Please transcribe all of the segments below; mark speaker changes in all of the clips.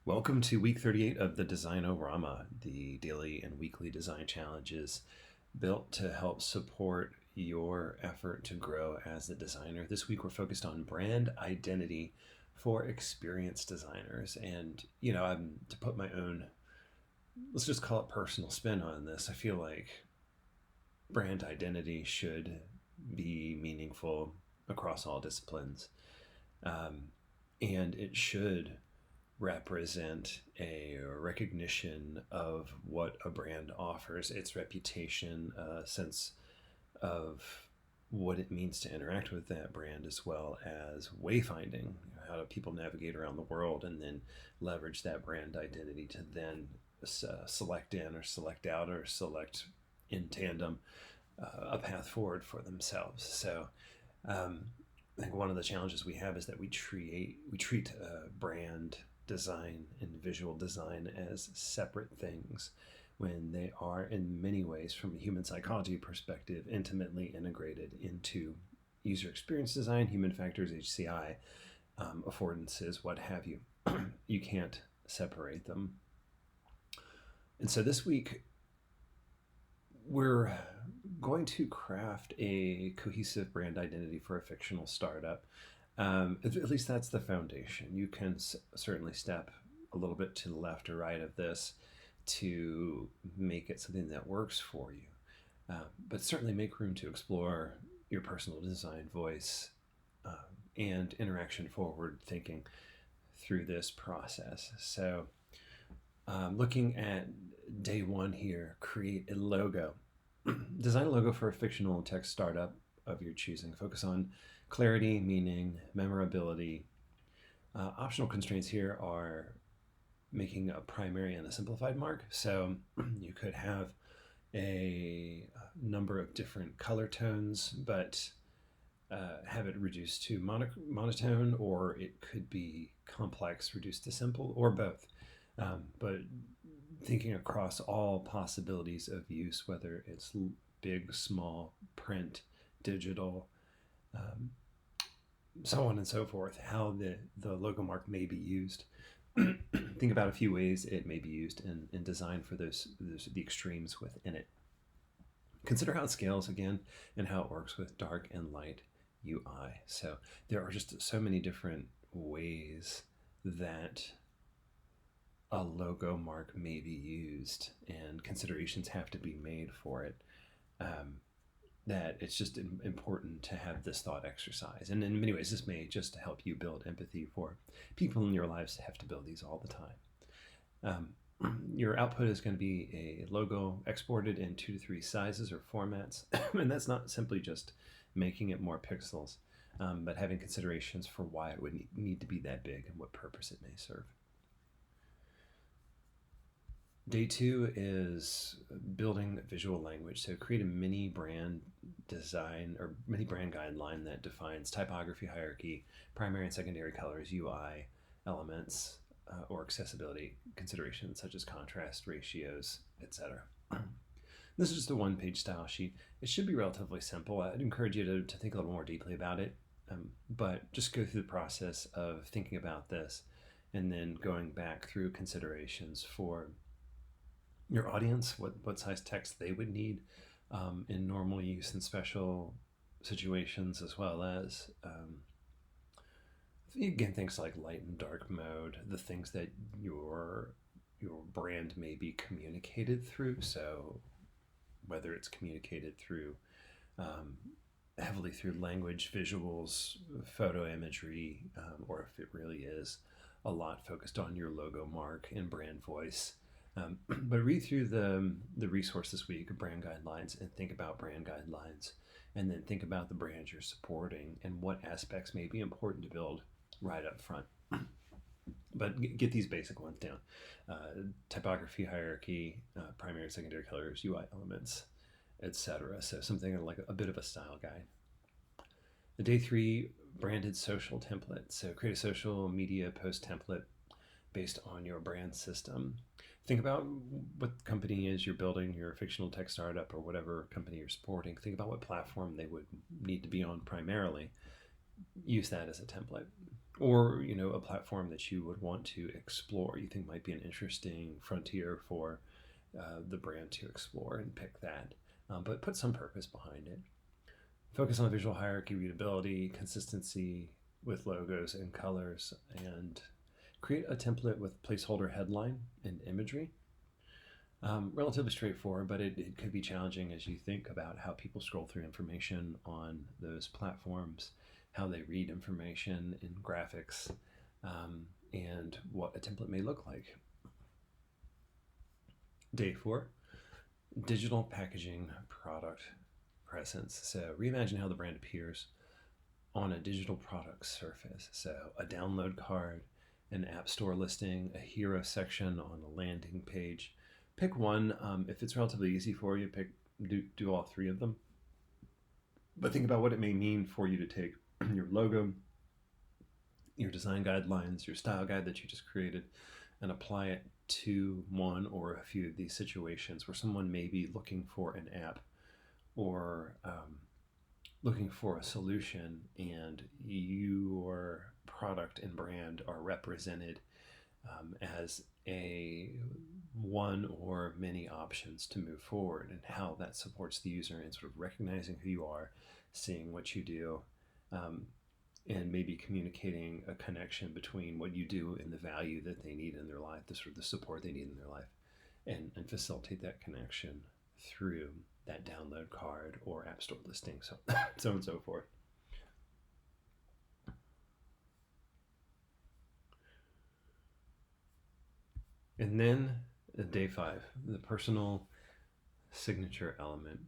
Speaker 1: Welcome to week 38 of the Design-O-Rama, the daily and weekly design challenges built to help support your effort to grow as a designer. This week we're focused on brand identity for experienced designers. And, to put my own, let's just call it personal spin on this, I feel like brand identity should be meaningful across all disciplines. And it should represent a recognition of what a brand offers, its reputation, a sense of what it means to interact with that brand, as well as wayfinding, how do people navigate around the world, and then leverage that brand identity to then select in or select out or select in tandem a path forward for themselves. So I think one of the challenges we have is that we treat brand design and visual design as separate things when they are in many ways, from a human psychology perspective, intimately integrated into user experience design, human factors, HCI, affordances, what have you. You can't separate them. And so this week we're going to craft a cohesive brand identity for a fictional startup. At least that's the foundation. You can certainly step a little bit to the left or right of this to make it something that works for you. But certainly make room to explore your personal design voice and interaction forward thinking through this process. So looking at day one here, create a logo. Design a logo for a fictional tech startup of your choosing. Focus on clarity, meaning, memorability. Optional constraints here are making a primary and a simplified mark. So you could have a number of different color tones, but have it reduced to monotone, or it could be complex, reduced to simple, or both. But thinking across all possibilities of use, whether it's big, small, print, digital, so on and so forth, how the logo mark may be used. Think about a few ways it may be used in design for the extremes within it. Consider how it scales again and how it works with dark and light UI. So there are just so many different ways that a logo mark may be used, and considerations have to be made for it. That it's just important to have this thought exercise. And in many ways, this may just help you build empathy for people in your lives that have to build these all the time. Your output is going to be a logo exported in 2 to 3 sizes or formats. And that's not simply just making it more pixels, but having considerations for why it would need to be that big and what purpose it may serve. Day 2 is building visual language. So create a mini brand design or mini brand guideline that defines typography, hierarchy, primary and secondary colors, UI elements, or accessibility considerations such as contrast, ratios, etc. This is just a one-page style sheet. It should be relatively simple. I'd encourage you to think a little more deeply about it, but just go through the process of thinking about this and then going back through considerations for your audience, what size text they would need in normal use and special situations, as well as again, things like light and dark mode, the things that your brand may be communicated through. So whether it's communicated through heavily through language, visuals, photo imagery, or if it really is a lot focused on your logo mark and brand voice. But read through the resource this week, brand guidelines, and think about brand guidelines, and then think about the brand you're supporting and what aspects may be important to build right up front. But get these basic ones down. Typography, hierarchy, primary and secondary colors, UI elements, etc. So something like a bit of a style guide. The day 3, branded social template. So create a social media post template based on your brand system. Think about what company is you're building, your fictional tech startup or whatever company you're supporting. Think about what platform they would need to be on primarily. Use that as a template. or a platform that you would want to explore, you think might be an interesting frontier for the brand to explore, and pick that, but put some purpose behind it. Focus on visual hierarchy, readability, consistency with logos and colors, and create a template with placeholder headline and imagery. Relatively straightforward, but it could be challenging as you think about how people scroll through information on those platforms, how they read information in graphics, and what a template may look like. Day 4, digital packaging product presence. So reimagine how the brand appears on a digital product surface. So a download card, an app store listing, a hero section on a landing page. Pick one. If it's relatively easy for you, do all 3 of them. But think about what it may mean for you to take your logo, your design guidelines, your style guide that you just created, and apply it to one or a few of these situations where someone may be looking for an app, or looking for a solution, and your product and brand are represented as a one or many options to move forward, and how that supports the user in sort of recognizing who you are, seeing what you do, and maybe communicating a connection between what you do and the value that they need in their life, the sort of the support they need in their life, and facilitate that connection through that download card or app store listing, so so on and so forth. And then day 5, the personal signature element.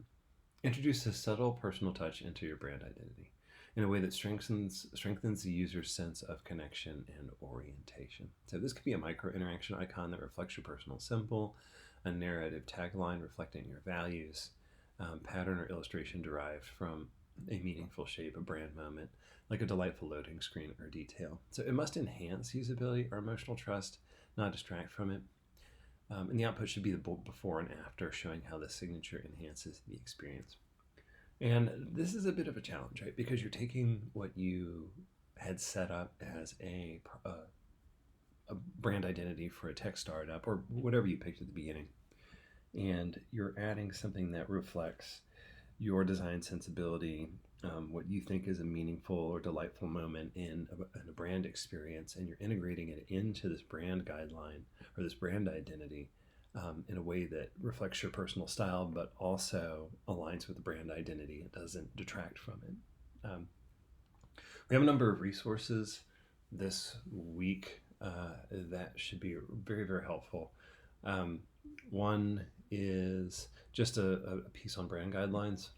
Speaker 1: Introduce a subtle personal touch into your brand identity in a way that strengthens the user's sense of connection and orientation. So this could be a micro interaction icon that reflects your personal symbol, a narrative tagline reflecting your values, pattern or illustration derived from a meaningful shape, a brand moment, like a delightful loading screen or detail. So it must enhance usability or emotional trust, not distract from it. And the output should be the before and after, showing how the signature enhances the experience. And this is a bit of a challenge, right? Because you're taking what you had set up as a brand identity for a tech startup, or whatever you picked at the beginning, and you're adding something that reflects your design sensibility, what you think is a meaningful or delightful moment in a brand experience, and you're integrating it into this brand guideline or this brand identity in a way that reflects your personal style, but also aligns with the brand identity. It doesn't detract from it. We have a number of resources this week that should be very, very helpful. One is just a piece on brand guidelines,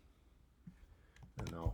Speaker 1: and I'll